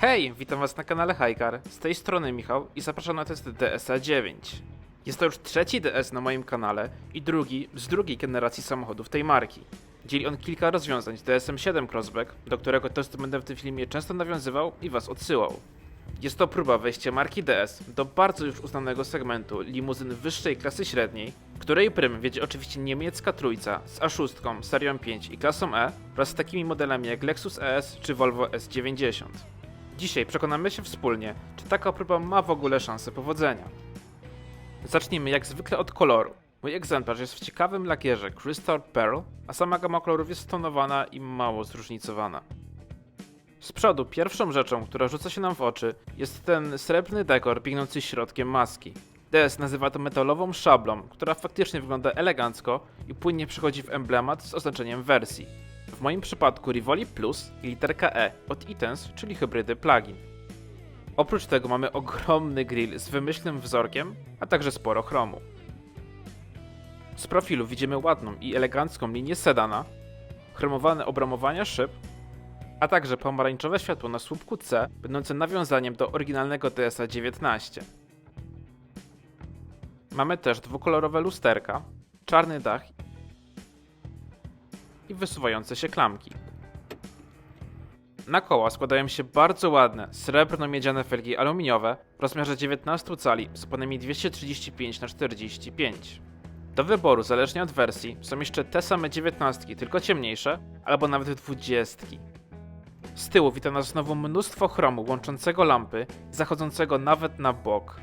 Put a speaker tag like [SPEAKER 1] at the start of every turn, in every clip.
[SPEAKER 1] Hej, witam was na kanale Hajkar, z tej strony Michał i zapraszam na test DS-a 9. Jest to już trzeci DS na moim kanale i drugi z drugiej generacji samochodów tej marki. Dzieli on kilka rozwiązań z DS-em 7 Crossback, do którego testu będę w tym filmie często nawiązywał i was odsyłał. Jest to próba wejścia marki DS do bardzo już uznanego segmentu limuzyn wyższej klasy średniej, w której prym wiedzie oczywiście niemiecka trójca z A6, serią 5 i klasą E wraz z takimi modelami jak Lexus ES czy Volvo S90. Dzisiaj przekonamy się wspólnie, czy taka próba ma w ogóle szansę powodzenia. Zacznijmy jak zwykle od koloru. Mój egzemplarz jest w ciekawym lakierze Crystal Pearl, a sama gama kolorów jest stonowana i mało zróżnicowana. Z przodu pierwszą rzeczą, która rzuca się nam w oczy, jest ten srebrny dekor biegnący środkiem maski. DS nazywa to metalową szablą, która faktycznie wygląda elegancko i płynnie przechodzi w emblemat z oznaczeniem wersji. W moim przypadku Rivoli Plus i literka E od Itens, czyli hybrydy plug-in. Oprócz tego mamy ogromny grill z wymyślnym wzorkiem, a także sporo chromu. Z profilu widzimy ładną i elegancką linię sedana, chromowane obramowania szyb, a także pomarańczowe światło na słupku C, będące nawiązaniem do oryginalnego DS-a 19. Mamy też dwukolorowe lusterka, czarny dach i wysuwające się klamki. Na koła składają się bardzo ładne, srebrno-miedziane felgi aluminiowe w rozmiarze 19 cali z oponami 235×45. Do wyboru, zależnie od wersji, są jeszcze te same 19, tylko ciemniejsze, albo nawet 20. Z tyłu wita nas znowu mnóstwo chromu łączącego lampy, zachodzącego nawet na bok.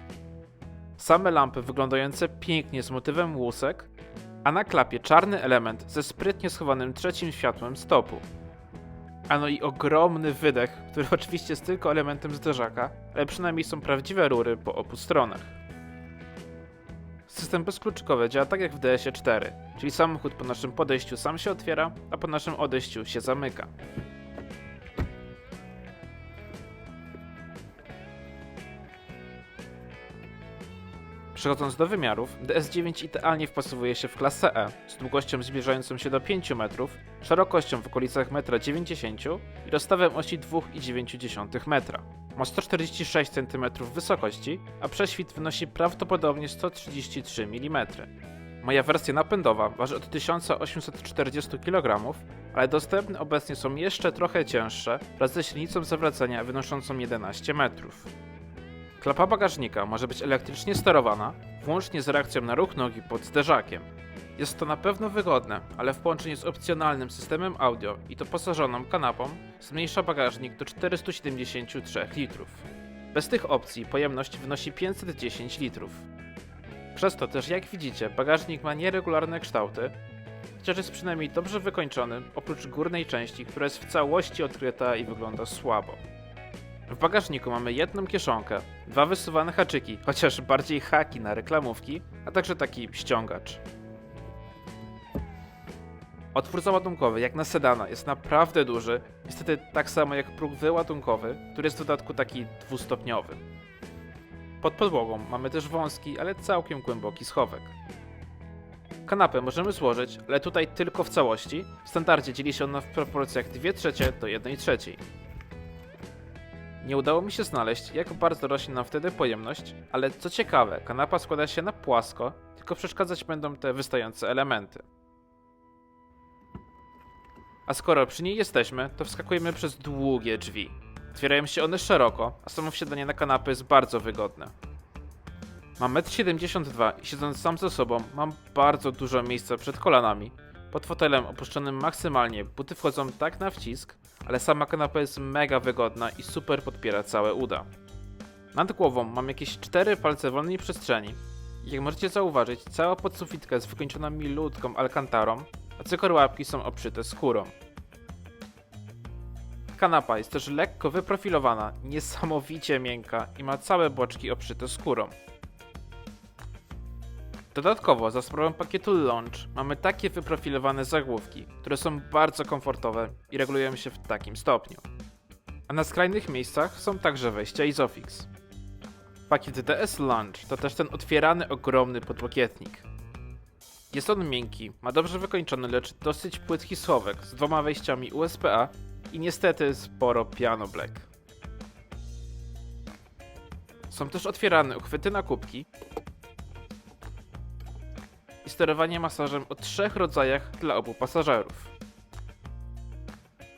[SPEAKER 1] Same lampy wyglądające pięknie z motywem łusek, a na klapie czarny element ze sprytnie schowanym trzecim światłem stopu. A no i ogromny wydech, który oczywiście jest tylko elementem zderzaka, ale przynajmniej są prawdziwe rury po obu stronach. System bezkluczykowy działa tak jak w DS-ie 4, czyli samochód po naszym podejściu sam się otwiera, a po naszym odejściu się zamyka. Przechodząc do wymiarów, DS9 idealnie wpasowuje się w klasę E z długością zbliżającą się do 5 metrów, szerokością w okolicach 1,90 m i rozstawem osi 2,9 metra. Ma 146 cm wysokości, a prześwit wynosi prawdopodobnie 133 mm. Moja wersja napędowa waży od 1840 kg, ale dostępne obecnie są jeszcze trochę cięższe wraz ze średnicą zawracania wynoszącą 11 metrów. Klapa bagażnika może być elektrycznie sterowana, włącznie z reakcją na ruch nogi pod zderzakiem. Jest to na pewno wygodne, ale w połączeniu z opcjonalnym systemem audio i doposażoną kanapą zmniejsza bagażnik do 473 litrów. Bez tych opcji pojemność wynosi 510 litrów. Przez to też, jak widzicie, bagażnik ma nieregularne kształty, chociaż jest przynajmniej dobrze wykończony, oprócz górnej części, która jest w całości odkryta i wygląda słabo. W bagażniku mamy jedną kieszonkę, dwa wysuwane haczyki, chociaż bardziej haki na reklamówki, a także taki ściągacz. Otwór załadunkowy, jak na sedana, jest naprawdę duży, niestety tak samo jak próg wyładunkowy, który jest w dodatku taki dwustopniowy. Pod podłogą mamy też wąski, ale całkiem głęboki schowek. Kanapę możemy złożyć, ale tutaj tylko w całości. W standardzie dzieli się ona w proporcjach 2/3 do 1/3. Nie udało mi się znaleźć, jak bardzo rośnie nam wtedy pojemność, ale co ciekawe, kanapa składa się na płasko, tylko przeszkadzać będą te wystające elementy. A skoro przy niej jesteśmy, to wskakujemy przez długie drzwi. Otwierają się one szeroko, a samo wsiadanie na kanapę jest bardzo wygodne. Mam 1,72 m i siedząc sam ze sobą, mam bardzo dużo miejsca przed kolanami. Pod fotelem opuszczonym maksymalnie buty wchodzą tak na wcisk, ale sama kanapa jest mega wygodna i super podpiera całe uda. Nad głową mam jakieś 4 palce wolnej przestrzeni. Jak możecie zauważyć, cała podsufitka jest wykończona milutką alkantarą, a cykor łapki są obszyte skórą. Kanapa jest też lekko wyprofilowana, niesamowicie miękka i ma całe boczki obszyte skórą. Dodatkowo za sprawą pakietu Launch mamy takie wyprofilowane zagłówki, które są bardzo komfortowe i regulują się w takim stopniu. A na skrajnych miejscach są także wejścia Isofix. Pakiet DS Launch to też ten otwierany ogromny podłokietnik. Jest on miękki, ma dobrze wykończony, lecz dosyć płytki schowek z 2 wejściami USB-A i niestety sporo piano black. Są też otwierane uchwyty na kubki i sterowanie masażem o 3 rodzajach dla obu pasażerów.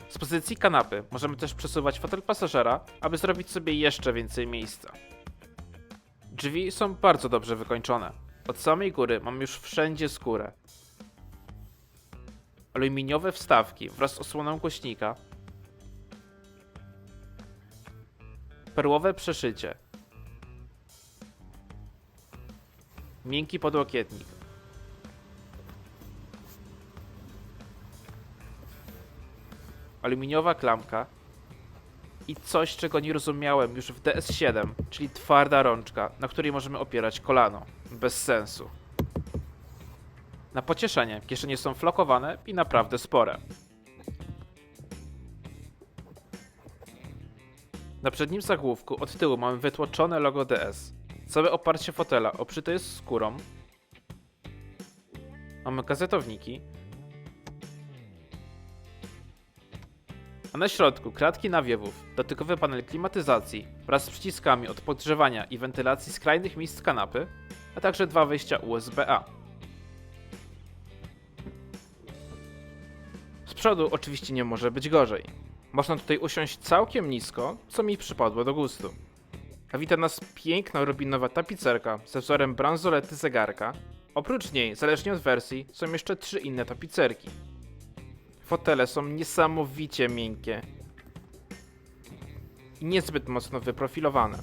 [SPEAKER 1] Z pozycji kanapy możemy też przesuwać fotel pasażera, aby zrobić sobie jeszcze więcej miejsca. Drzwi są bardzo dobrze wykończone. Od samej góry mamy już wszędzie skórę. Aluminiowe wstawki wraz z osłoną głośnika, perłowe przeszycie, miękki podłokietnik, aluminiowa klamka i coś, czego nie rozumiałem już w DS7, czyli twarda rączka, na której możemy opierać kolano. Bez sensu. Na pocieszenie, kieszenie są flokowane i naprawdę spore. Na przednim zagłówku od tyłu mamy wytłoczone logo DS. Całe oparcie fotela obszyte jest skórą. Mamy gazetowniki. A na środku kratki nawiewów, dotykowy panel klimatyzacji wraz z przyciskami od podgrzewania i wentylacji skrajnych miejsc kanapy, a także 2 wejścia USB-A. Z przodu oczywiście nie może być gorzej. Można tutaj usiąść całkiem nisko, co mi przypadło do gustu. A wita nas piękna rubinowa tapicerka ze wzorem bransolety zegarka. Oprócz niej, zależnie od wersji, są jeszcze 3 inne tapicerki. Fotele są niesamowicie miękkie i niezbyt mocno wyprofilowane.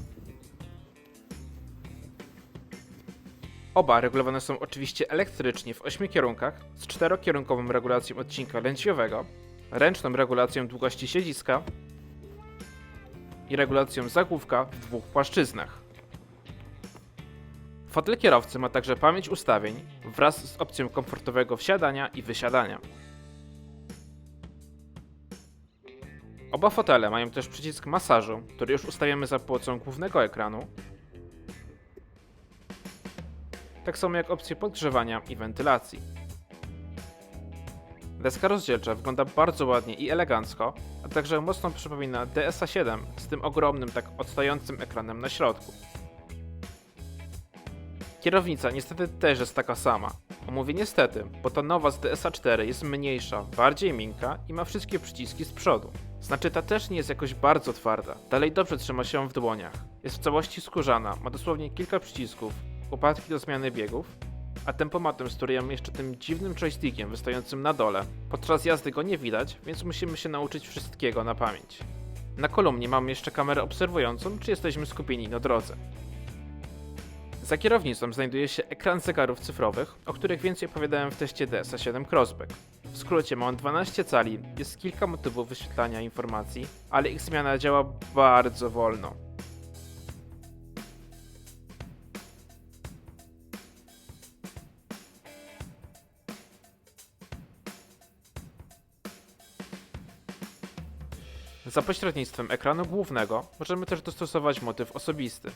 [SPEAKER 1] Oba regulowane są oczywiście elektrycznie w 8 kierunkach z 4-kierunkową regulacją odcinka lędźwiowego, ręczną regulacją długości siedziska i regulacją zagłówka w 2 płaszczyznach. Fotel kierowcy ma także pamięć ustawień wraz z opcją komfortowego wsiadania i wysiadania. Oba fotele mają też przycisk masażu, który już ustawiamy za pomocą głównego ekranu, tak samo jak opcję podgrzewania i wentylacji. Deska rozdzielcza wygląda bardzo ładnie i elegancko, a także mocno przypomina DS7 z tym ogromnym, tak odstającym ekranem na środku. Kierownica niestety też jest taka sama. Mówię niestety, bo ta nowa z DSA4 jest mniejsza, bardziej miękka i ma wszystkie przyciski z przodu. Znaczy ta też nie jest jakoś bardzo twarda, dalej dobrze trzyma się w dłoniach. Jest w całości skórzana, ma dosłownie kilka przycisków, łopatki do zmiany biegów, a tempomatem sterujemy jeszcze tym dziwnym joystickiem wystającym na dole. Podczas jazdy go nie widać, więc musimy się nauczyć wszystkiego na pamięć. Na kolumnie mamy jeszcze kamerę obserwującą, czy jesteśmy skupieni na drodze. Za kierownicą znajduje się ekran zegarów cyfrowych, o których więcej opowiadałem w teście DSA7 Crossback. W skrócie ma on 12 cali, jest kilka motywów wyświetlania informacji, ale ich zmiana działa bardzo wolno. Za pośrednictwem ekranu głównego możemy też dostosować motyw osobisty.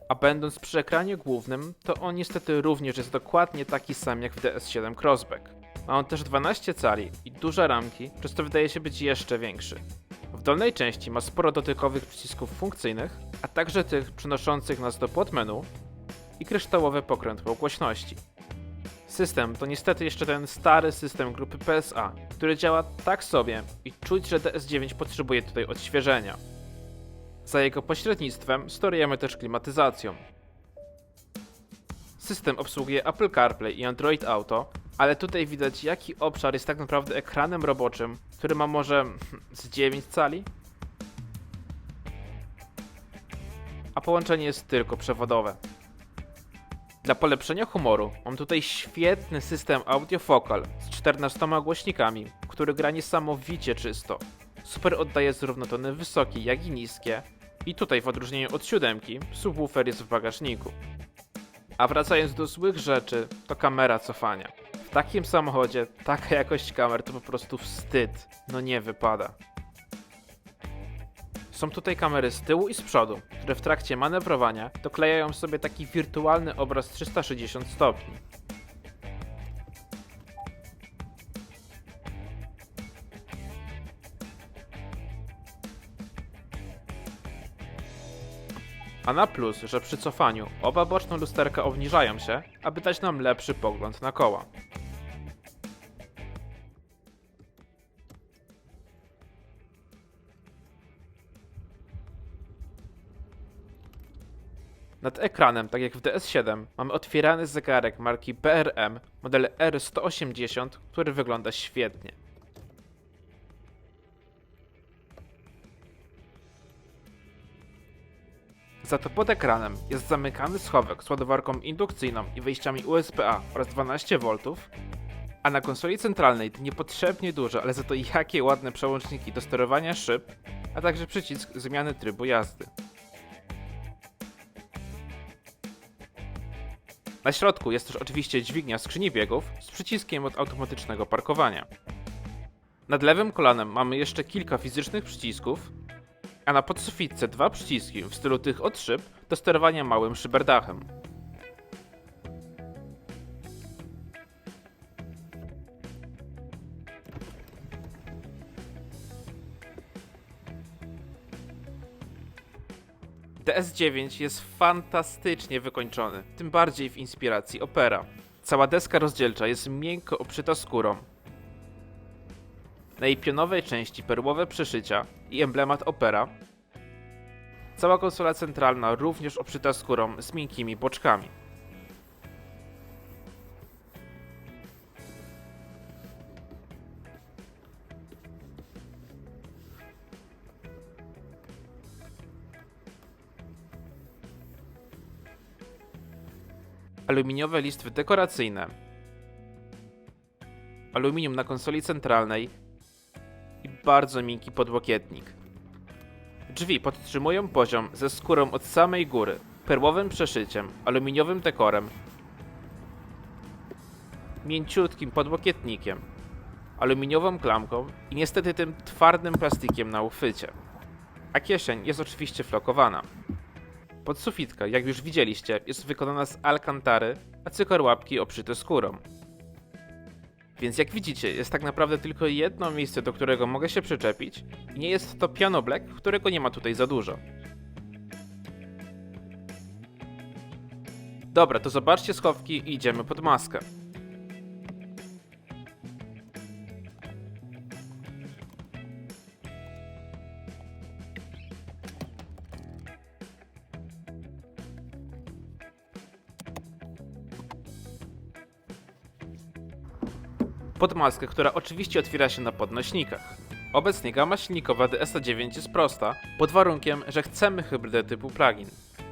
[SPEAKER 1] A będąc przy ekranie głównym, to on niestety również jest dokładnie taki sam jak w DS7 Crossback. Ma on też 12 cali i duże ramki, przez co wydaje się być jeszcze większy. W dolnej części ma sporo dotykowych przycisków funkcyjnych, a także tych przenoszących nas do płotmenu i kryształowe pokrętło głośności. System to niestety jeszcze ten stary system grupy PSA, który działa tak sobie i czuć, że DS9 potrzebuje tutaj odświeżenia. Za jego pośrednictwem sterujemy też klimatyzacją. System obsługuje Apple CarPlay i Android Auto, ale tutaj widać jaki obszar jest tak naprawdę ekranem roboczym, który ma może z 9 cali? A połączenie jest tylko przewodowe. Dla polepszenia humoru mam tutaj świetny system audiofocal z 14 głośnikami, który gra niesamowicie czysto. Super oddaje zarówno tony wysokie, jak i niskie. I tutaj w odróżnieniu od 7 subwoofer jest w bagażniku. A wracając do złych rzeczy, to kamera cofania. W takim samochodzie taka jakość kamer to po prostu wstyd. No nie wypada. Są tutaj kamery z tyłu i z przodu, które w trakcie manewrowania doklejają sobie taki wirtualny obraz 360 stopni. A na plus, że przy cofaniu oba boczne lusterka obniżają się, aby dać nam lepszy pogląd na koła. Nad ekranem, tak jak w DS7, mamy otwierany zegarek marki PRM model R180, który wygląda świetnie. Za to pod ekranem jest zamykany schowek z ładowarką indukcyjną i wejściami USB-A oraz 12V, a na konsoli centralnej to niepotrzebnie duże, ale za to jakie ładne przełączniki do sterowania szyb, a także przycisk zmiany trybu jazdy. Na środku jest też oczywiście dźwignia skrzyni biegów z przyciskiem od automatycznego parkowania. Nad lewym kolanem mamy jeszcze kilka fizycznych przycisków, a na podsufitce dwa przyciski w stylu tych od szyb do sterowania małym szyberdachem. DS9 jest fantastycznie wykończony, tym bardziej w inspiracji Opera. Cała deska rozdzielcza jest miękko obszyta skórą. Na jej pionowej części perłowe przeszycia i emblemat Opera. Cała konsola centralna również obszyta skórą z miękkimi boczkami. Aluminiowe listwy dekoracyjne, aluminium na konsoli centralnej i bardzo miękki podłokietnik. Drzwi podtrzymują poziom ze skórą od samej góry, perłowym przeszyciem, aluminiowym dekorem, mięciutkim podłokietnikiem, aluminiową klamką i niestety tym twardym plastikiem na uchwycie. A kieszeń jest oczywiście flokowana. Podsufitka, jak już widzieliście, jest wykonana z alkantary, a cykorłapki obszyte skórą. Więc jak widzicie, jest tak naprawdę tylko jedno miejsce, do którego mogę się przyczepić i nie jest to piano black, którego nie ma tutaj za dużo. Dobra, to zobaczcie schowki i idziemy pod maskę. Pod maskę, która oczywiście otwiera się na podnośnikach. Obecnie gama silnikowa DS9 jest prosta, pod warunkiem, że chcemy hybrydę typu plug-in.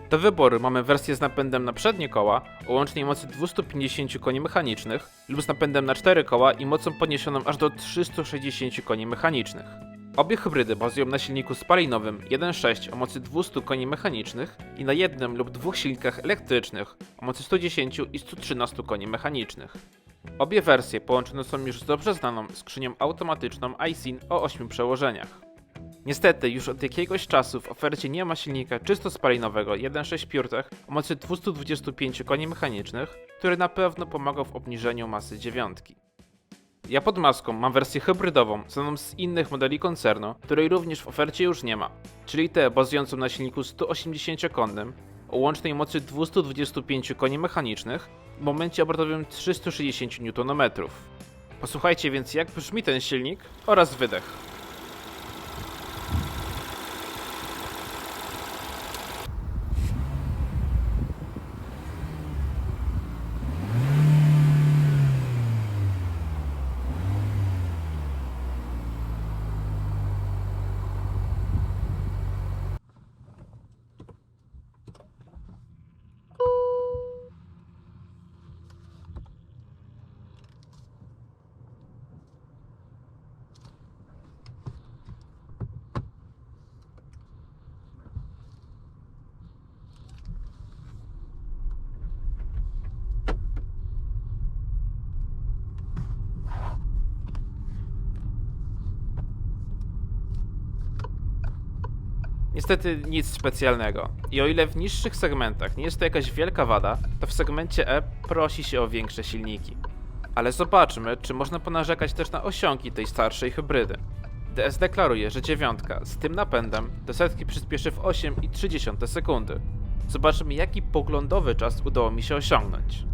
[SPEAKER 1] Do wyboru mamy wersję z napędem na przednie koła o łącznej mocy 250 koni mechanicznych lub z napędem na 4 koła i mocą podniesioną aż do 360 koni mechanicznych. Obie hybrydy bazują na silniku spalinowym 1.6 o mocy 200 koni mechanicznych i na jednym lub dwóch silnikach elektrycznych o mocy 110 i 113 koni mechanicznych. Obie wersje połączone są już z dobrze znaną skrzynią automatyczną iSyn o 8 przełożeniach. Niestety już od jakiegoś czasu w ofercie nie ma silnika czysto spalinowego 1.6 PureTech o mocy 225 koni mechanicznych, który na pewno pomagał w obniżeniu masy dziewiątki. Ja pod maską mam wersję hybrydową, znaną z innych modeli koncernu, której również w ofercie już nie ma, czyli tę bazującą na silniku 180-konnym o łącznej mocy 225 koni mechanicznych w momencie obrotowym 360 Nm. Posłuchajcie więc, jak brzmi ten silnik oraz wydech. Niestety nic specjalnego. I o ile w niższych segmentach nie jest to jakaś wielka wada, to w segmencie E prosi się o większe silniki. Ale zobaczmy, czy można ponarzekać też na osiągi tej starszej hybrydy. DS deklaruje, że dziewiątka z tym napędem do setki przyspieszy w 8,3 sekundy. Zobaczymy, jaki poglądowy czas udało mi się osiągnąć.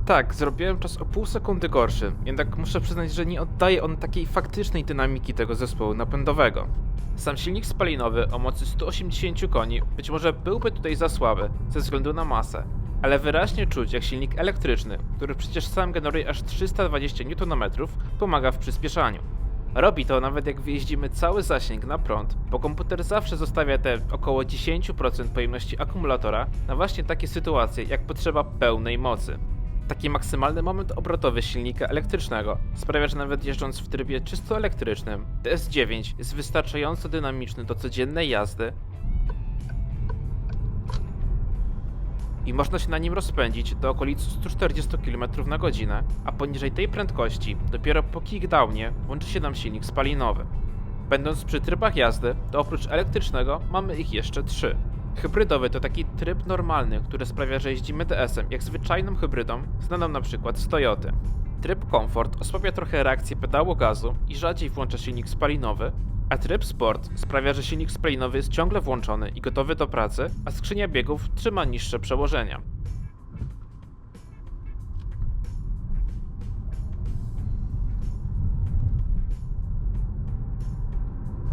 [SPEAKER 1] Tak, zrobiłem czas o pół sekundy gorszy, jednak muszę przyznać, że nie oddaje on takiej faktycznej dynamiki tego zespołu napędowego. Sam silnik spalinowy o mocy 180 koni być może byłby tutaj za słaby ze względu na masę, ale wyraźnie czuć, jak silnik elektryczny, który przecież sam generuje aż 320 Nm, pomaga w przyspieszaniu. Robi to nawet jak wyjeździmy cały zasięg na prąd, bo komputer zawsze zostawia te około 10% pojemności akumulatora na właśnie takie sytuacje, jak potrzeba pełnej mocy. Taki maksymalny moment obrotowy silnika elektrycznego sprawia, że nawet jeżdżąc w trybie czysto elektrycznym, DS9 jest wystarczająco dynamiczny do codziennej jazdy i można się na nim rozpędzić do okolic 140 km na godzinę, a poniżej tej prędkości dopiero po kickdownie włączy się nam silnik spalinowy. Będąc przy trybach jazdy, to oprócz elektrycznego mamy ich jeszcze 3. Hybrydowy to taki tryb normalny, który sprawia, że jeździmy DS-em jak zwyczajną hybrydą, znaną na przykład z Toyoty. Tryb Comfort osłabia trochę reakcję pedału gazu i rzadziej włącza silnik spalinowy, a tryb Sport sprawia, że silnik spalinowy jest ciągle włączony i gotowy do pracy, a skrzynia biegów trzyma niższe przełożenia.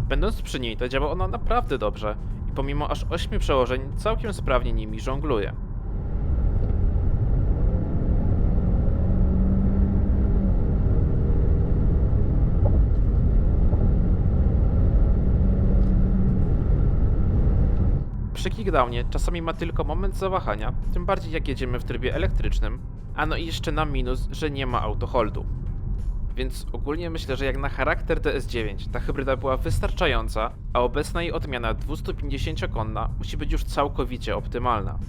[SPEAKER 1] Będąc przy niej, to działa ona naprawdę dobrze i pomimo aż 8 przełożeń całkiem sprawnie nimi żongluje. Przy kickdownie czasami ma tylko moment zawahania, tym bardziej jak jedziemy w trybie elektrycznym, a no i jeszcze na minus, że nie ma autoholdu. Więc ogólnie myślę, że jak na charakter DS9 ta hybryda była wystarczająca, a obecna jej odmiana 250-konna musi być już całkowicie optymalna.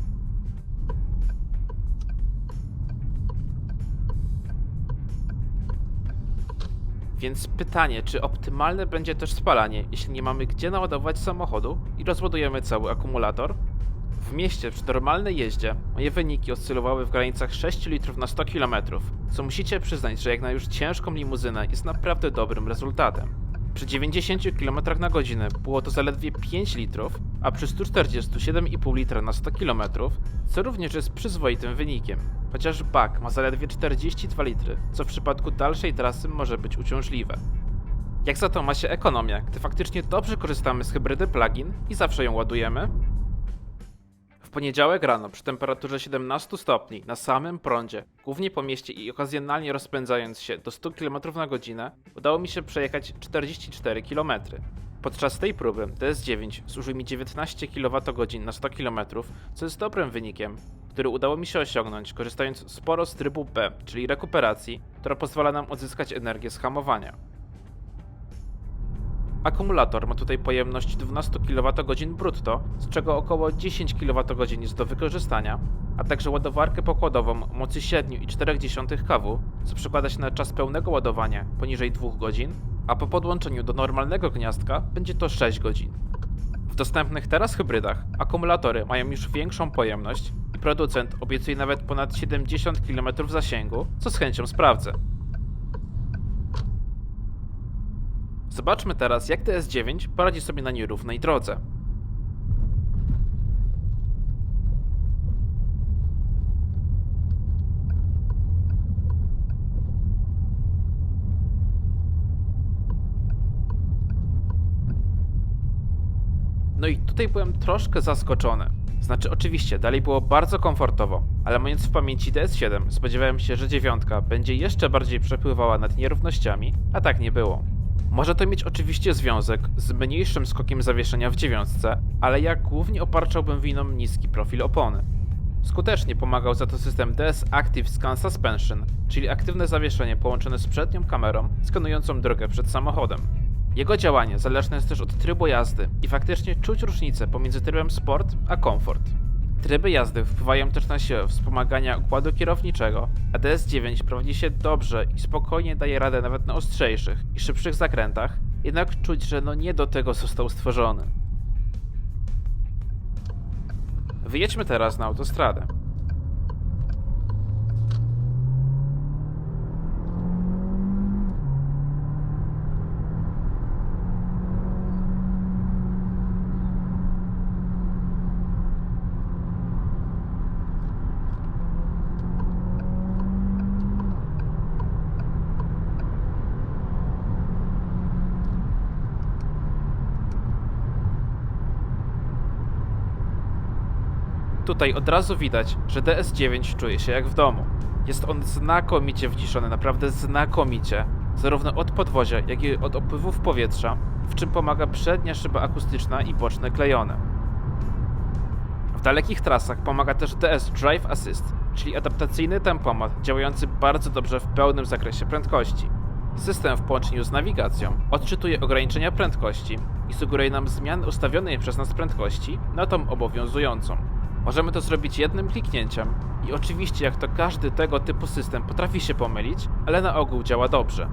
[SPEAKER 1] Więc pytanie, czy optymalne będzie też spalanie, jeśli nie mamy gdzie naładować samochodu i rozładujemy cały akumulator? W mieście przy normalnej jeździe moje wyniki oscylowały w granicach 6 litrów na 100 km, co musicie przyznać, że jak na już ciężką limuzynę jest naprawdę dobrym rezultatem. Przy 90 km na godzinę było to zaledwie 5 litrów, a przy 140 7,5 litra na 100 km, co również jest przyzwoitym wynikiem, chociaż bak ma zaledwie 42 litry, co w przypadku dalszej trasy może być uciążliwe. Jak za to ma się ekonomia, gdy faktycznie dobrze korzystamy z hybrydy plug-in i zawsze ją ładujemy? W poniedziałek rano przy temperaturze 17 stopni na samym prądzie, głównie po mieście i okazjonalnie rozpędzając się do 100 km na godzinę, udało mi się przejechać 44 km. Podczas tej próby DS9 zużył mi 19 kWh na 100 km, co jest dobrym wynikiem, który udało mi się osiągnąć korzystając sporo z trybu B, czyli rekuperacji, która pozwala nam odzyskać energię z hamowania. Akumulator ma tutaj pojemność 12 kWh brutto, z czego około 10 kWh jest do wykorzystania, a także ładowarkę pokładową o mocy 7,4 kW, co przekłada się na czas pełnego ładowania poniżej 2 godzin, a po podłączeniu do normalnego gniazdka będzie to 6 godzin. W dostępnych teraz hybrydach akumulatory mają już większą pojemność i producent obiecuje nawet ponad 70 km zasięgu, co z chęcią sprawdzę. Zobaczmy teraz, jak DS9 poradzi sobie na nierównej drodze. No i tutaj byłem troszkę zaskoczony. Znaczy oczywiście, dalej było bardzo komfortowo, ale mając w pamięci DS7 spodziewałem się, że 9 będzie jeszcze bardziej przepływała nad nierównościami, a tak nie było. Może to mieć oczywiście związek z mniejszym skokiem zawieszenia w 9, ale ja głównie obarczałbym winą niski profil opony. Skutecznie pomagał za to system DS Active Scan Suspension, czyli aktywne zawieszenie połączone z przednią kamerą skanującą drogę przed samochodem. Jego działanie zależne jest też od trybu jazdy i faktycznie czuć różnicę pomiędzy trybem Sport a Comfort. Tryby jazdy wpływają też na siłę wspomagania układu kierowniczego, a DS9 prowadzi się dobrze i spokojnie daje radę nawet na ostrzejszych i szybszych zakrętach, jednak czuć, że nie do tego został stworzony. Wyjedźmy teraz na autostradę. Tutaj od razu widać, że DS9 czuje się jak w domu. Jest on znakomicie wciszony, naprawdę znakomicie, zarówno od podwozia, jak i od opływów powietrza, w czym pomaga przednia szyba akustyczna i boczne klejone. W dalekich trasach pomaga też DS Drive Assist, czyli adaptacyjny tempomat działający bardzo dobrze w pełnym zakresie prędkości. System w połączeniu z nawigacją odczytuje ograniczenia prędkości i sugeruje nam zmianę ustawionej przez nas prędkości na tą obowiązującą. Możemy to zrobić jednym kliknięciem i oczywiście jak to każdy tego typu system potrafi się pomylić, ale na ogół działa dobrze.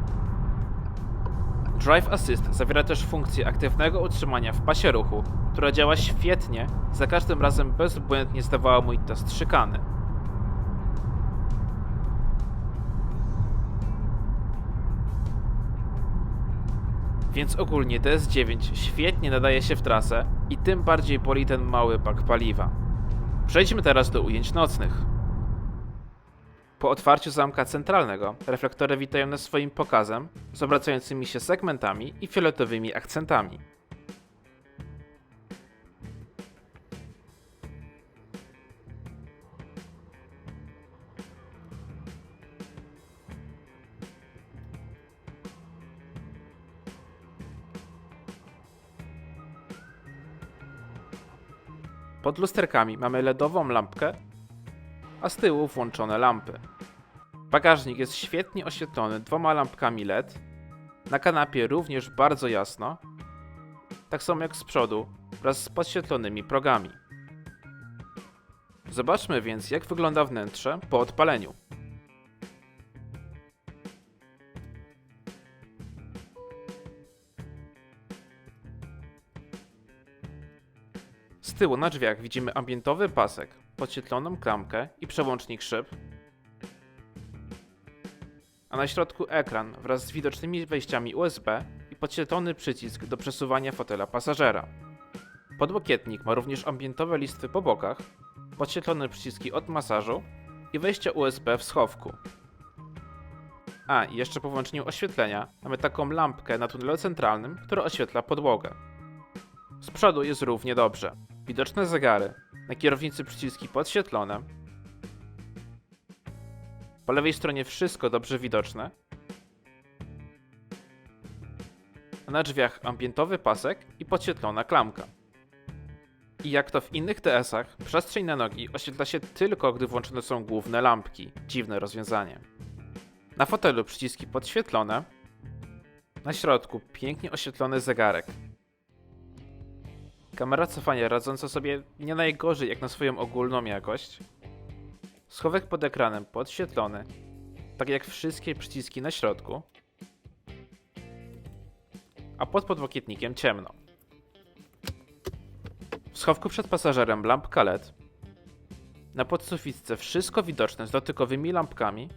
[SPEAKER 1] Drive Assist zawiera też funkcję aktywnego utrzymania w pasie ruchu, która działa świetnie, za każdym razem bezbłędnie zdawała mój test szykany. Więc ogólnie DS9 świetnie nadaje się w trasę i tym bardziej boli ten mały bak paliwa. Przejdźmy teraz do ujęć nocnych. Po otwarciu zamka centralnego reflektory witają nas swoim pokazem z obracającymi się segmentami i fioletowymi akcentami. Pod lusterkami mamy LEDową lampkę, a z tyłu włączone lampy. Bagażnik jest świetnie oświetlony dwoma lampkami LED, na kanapie również bardzo jasno, tak samo jak z przodu wraz z podświetlonymi progami. Zobaczmy więc, jak wygląda wnętrze po odpaleniu. Z tyłu na drzwiach widzimy ambientowy pasek, podświetloną klamkę i przełącznik szyb, a na środku ekran wraz z widocznymi wejściami USB i podświetlony przycisk do przesuwania fotela pasażera. Podłokietnik ma również ambientowe listwy po bokach, podświetlone przyciski od masażu i wejścia USB w schowku. A, i jeszcze po włączeniu oświetlenia mamy taką lampkę na tunelu centralnym, która oświetla podłogę. Z przodu jest równie dobrze. Widoczne zegary, na kierownicy przyciski podświetlone. Po lewej stronie wszystko dobrze widoczne. A na drzwiach ambientowy pasek i podświetlona klamka. I jak to w innych DS-ach, przestrzeń na nogi oświetla się tylko, gdy włączone są główne lampki. Dziwne rozwiązanie. Na fotelu przyciski podświetlone. Na środku pięknie oświetlony zegarek. Kamera cofania radząca sobie nie najgorzej jak na swoją ogólną jakość. Schowek pod ekranem podświetlony, tak jak wszystkie przyciski na środku. A pod podłokietnikiem ciemno. W schowku przed pasażerem lampka LED. Na podsufitce wszystko widoczne z dotykowymi lampkami.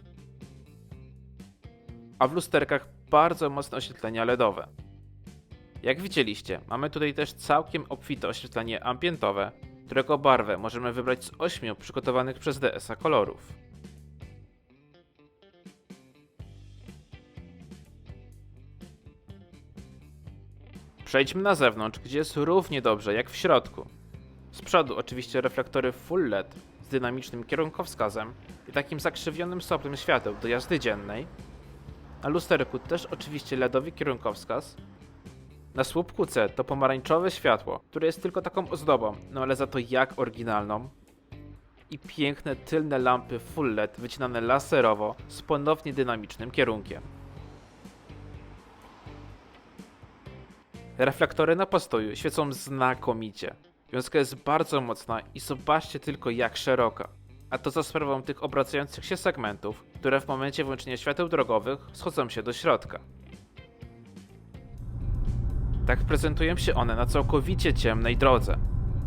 [SPEAKER 1] A w lusterkach bardzo mocne oświetlenia LEDowe. Jak widzieliście, mamy tutaj też całkiem obfite oświetlenie ambientowe, którego barwę możemy wybrać z 8 przygotowanych przez DS-a kolorów. Przejdźmy na zewnątrz, gdzie jest równie dobrze jak w środku. Z przodu oczywiście reflektory full LED z dynamicznym kierunkowskazem i takim zakrzywionym soplem świateł do jazdy dziennej. Na lusterku też oczywiście LEDowy kierunkowskaz. Na słupku C to pomarańczowe światło, które jest tylko taką ozdobą, no ale za to jak oryginalną. I piękne tylne lampy full LED wycinane laserowo z ponownie dynamicznym kierunkiem. Reflektory na postoju świecą znakomicie. Wiązka jest bardzo mocna i zobaczcie tylko jak szeroka. A to za sprawą tych obracających się segmentów, które w momencie włączenia świateł drogowych schodzą się do środka. Tak prezentują się one na całkowicie ciemnej drodze.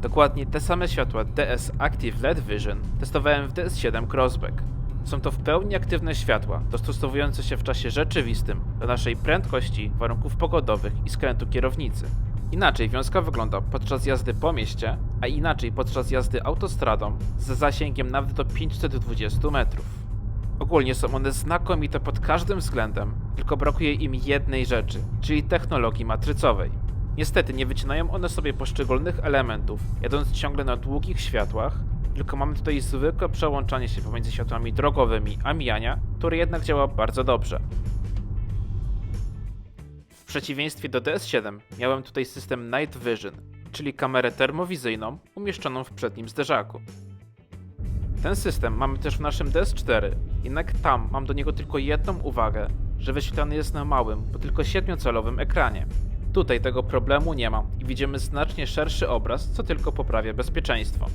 [SPEAKER 1] Dokładnie te same światła DS Active LED Vision testowałem w DS7 Crossback. Są to w pełni aktywne światła, dostosowujące się w czasie rzeczywistym do naszej prędkości, warunków pogodowych i skrętu kierownicy. Inaczej wiązka wygląda podczas jazdy po mieście, a inaczej podczas jazdy autostradą z zasięgiem nawet do 520 metrów. Ogólnie są one znakomite pod każdym względem, tylko brakuje im jednej rzeczy, czyli technologii matrycowej. Niestety nie wycinają one sobie poszczególnych elementów, jadąc ciągle na długich światłach, tylko mamy tutaj zwykłe przełączanie się pomiędzy światłami drogowymi a mijania, które jednak działa bardzo dobrze. W przeciwieństwie do DS7 miałem tutaj system Night Vision, czyli kamerę termowizyjną umieszczoną w przednim zderzaku. Ten system mamy też w naszym DS4, jednak tam mam do niego tylko jedną uwagę, że wyświetlany jest na małym, bo tylko 7-calowym ekranie. Tutaj tego problemu nie ma i widzimy znacznie szerszy obraz, co tylko poprawia bezpieczeństwo.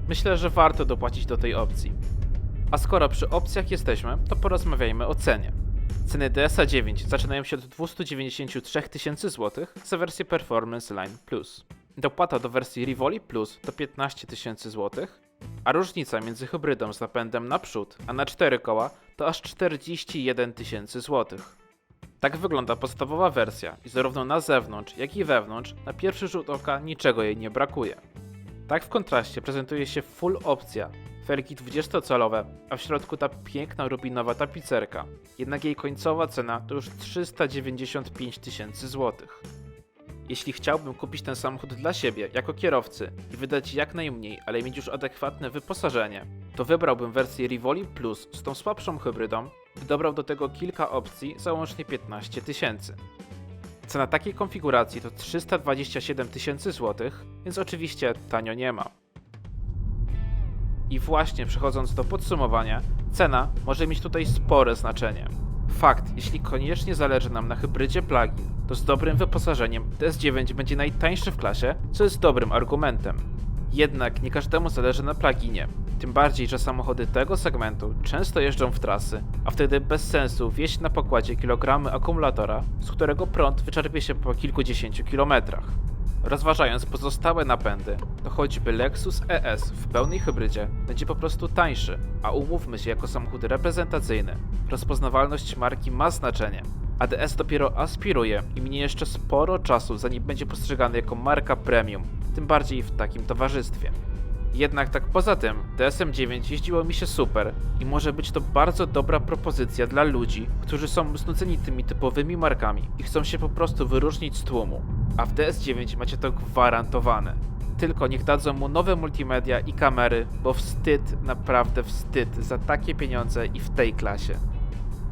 [SPEAKER 1] Myślę, że warto dopłacić do tej opcji. A skoro przy opcjach jesteśmy, to porozmawiajmy o cenie. Ceny DSa 9 zaczynają się od 293 tysięcy złotych za wersję Performance Line Plus. Dopłata do wersji Rivoli Plus to 15 tysięcy złotych, a różnica między hybrydą z napędem naprzód a na 4 koła to aż 41 tysięcy złotych. Tak wygląda podstawowa wersja i zarówno na zewnątrz, jak i wewnątrz na pierwszy rzut oka niczego jej nie brakuje. Tak w kontraście prezentuje się full opcja, felgi 20-calowe, a w środku ta piękna rubinowa tapicerka, jednak jej końcowa cena to już 395 tysięcy złotych. Jeśli chciałbym kupić ten samochód dla siebie, jako kierowcy i wydać jak najmniej, ale mieć już adekwatne wyposażenie, to wybrałbym wersję Rivoli Plus z tą słabszą hybrydą i dobrał do tego kilka opcji za łącznie 15 tysięcy. Cena takiej konfiguracji to 327 tysięcy złotych, więc oczywiście tanio nie ma. I właśnie przechodząc do podsumowania, cena może mieć tutaj spore znaczenie. Fakt, jeśli koniecznie zależy nam na hybrydzie plug-in, to z dobrym wyposażeniem DS9 będzie najtańszy w klasie, co jest dobrym argumentem. Jednak nie każdemu zależy na pluginie, tym bardziej, że samochody tego segmentu często jeżdżą w trasy, a wtedy bez sensu wieść na pokładzie kilogramy akumulatora, z którego prąd wyczerpie się po kilkudziesięciu kilometrach. Rozważając pozostałe napędy, to choćby Lexus ES w pełnej hybrydzie będzie po prostu tańszy, a umówmy się, jako samochód reprezentacyjny, rozpoznawalność marki ma znaczenie, a DS dopiero aspiruje i minie jeszcze sporo czasu, zanim będzie postrzegany jako marka premium, tym bardziej w takim towarzystwie. Jednak tak poza tym, DSM 9 jeździło mi się super i może być to bardzo dobra propozycja dla ludzi, którzy są znudzeni tymi typowymi markami i chcą się po prostu wyróżnić z tłumu. A w DS9 macie to gwarantowane. Tylko niech dadzą mu nowe multimedia i kamery, bo wstyd, naprawdę wstyd za takie pieniądze i w tej klasie.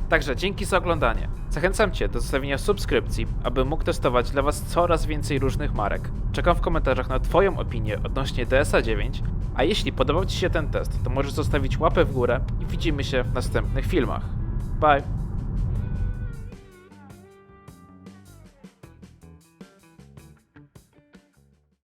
[SPEAKER 1] Także dzięki za oglądanie. Zachęcam Cię do zostawienia subskrypcji, aby mógł testować dla Was coraz więcej różnych marek. Czekam w komentarzach na Twoją opinię odnośnie DSa 9, a jeśli podobał Ci się ten test, to możesz zostawić łapę w górę i widzimy się w następnych filmach. Bye!